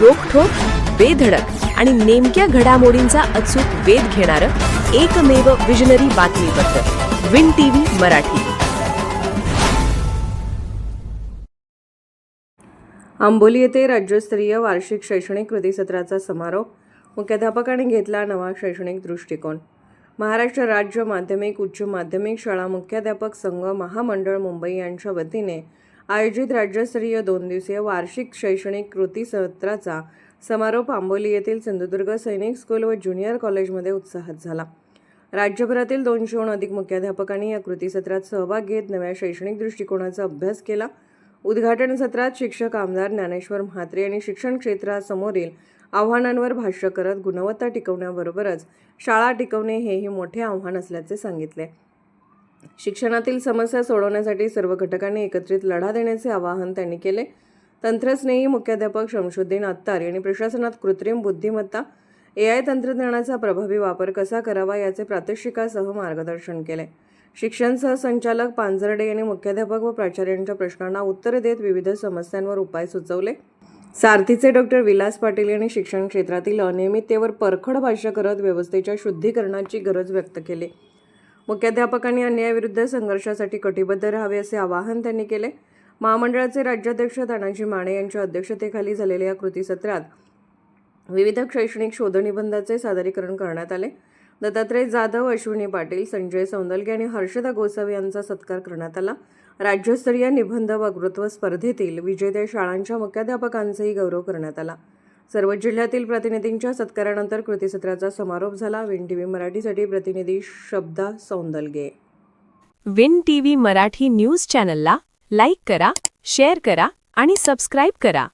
रोखठोक, बेधडक आणि नेमक्या घडामोडींचा अचूक वेध घेणारं एकमेव विजनरी बातमीपत्र विन टीव्ही मराठी. आंबोली येथे राज्यस्तरीय वार्षिक शैक्षणिक कृतीसत्राचा समारोप. मुख्याध्यापकांनी घेतला नवा शैक्षणिक दृष्टिकोन. महाराष्ट्र राज्य माध्यमिक उच्च माध्यमिक शाळा मुख्याध्यापक संघ महामंडळ मुंबई यांच्या वतीने आयोजित राज्यस्तरीय 2 दिवसीय वार्षिक शैक्षणिक कृतीसत्राचा समारोप आंबोली येथील सिंधुदुर्ग सैनिक स्कूल व ज्युनियर कॉलेजमध्ये उत्साहात झाला. राज्यभरातील 200हून अधिक मुख्याध्यापकांनी या कृतीसत्रात सहभाग घेत नव्या शैक्षणिक दृष्टिकोनाचा अभ्यास केला. उद्घाटन सत्रात शिक्षक आमदार ज्ञानेश्वर म्हात्रे यांनी शिक्षण क्षेत्रासमोरील आव्हानांवर भाष्य करत गुणवत्ता टिकवण्याबरोबरच शाळा टिकवणे हेही मोठे आव्हान असल्याचे सांगितले. शिक्षणातील समस्या सोडवण्यासाठी सर्व घटकांनी एकत्रित लढा देण्याचे आवाहन त्यांनी केले. तंत्रस्नेही मुख्याध्यापक शमशुद्दीन अत्तार यांनी प्रशासनात कृत्रिम बुद्धिमत्ता AI तंत्रज्ञानाचा प्रभावी वापर कसा करावा याचे प्रात्यक्षिकासह मार्गदर्शन केले. शिक्षण सहसंचालक पांजर्डे यांनी मुख्याध्यापक व प्राचार्यांच्या प्रश्नांना उत्तरे देत विविध समस्यांवर उपाय सुचवले. सारथीचे डॉक्टर विलास पाटील यांनी शिक्षण क्षेत्रातील अनियमिततेवर परखड भाष्य करत व्यवस्थेच्या शुद्धीकरणाची गरज व्यक्त केली. मुख्याध्यापकांनी अन्यायाविरुद्ध संघर्षासाठी कटिबद्ध राहावे असे आवाहन त्यांनी केले. महामंडळाचे राज्याध्यक्ष तानाजी माने यांच्या अध्यक्षतेखाली झालेल्या या कृतीसत्रात विविध शैक्षणिक शोधनिबंधाचे सादरीकरण करण्यात आले. दत्तात्रय जाधव, अश्विनी पाटील, संजय सौंदलगे आणि हर्षदा गोसावी यांचा सत्कार करण्यात आला. राज्यस्तरीय निबंध वक्तृत्व स्पर्धेतील विजेत्या शाळांच्या मुख्याध्यापकांचाही गौरव करण्यात आला. सर्व जिल्ह्यातील प्रतिनिधींच्या सत्कारानंतर कृतीसत्राचा समारोप झाला. विन टीव्ही मराठीसाठी प्रतिनिधी शब्दा सौंदलगे. विन टीव्ही मराठी न्यूज चॅनलला लाईक करा, शेअर करा आणि सबस्क्राईब करा.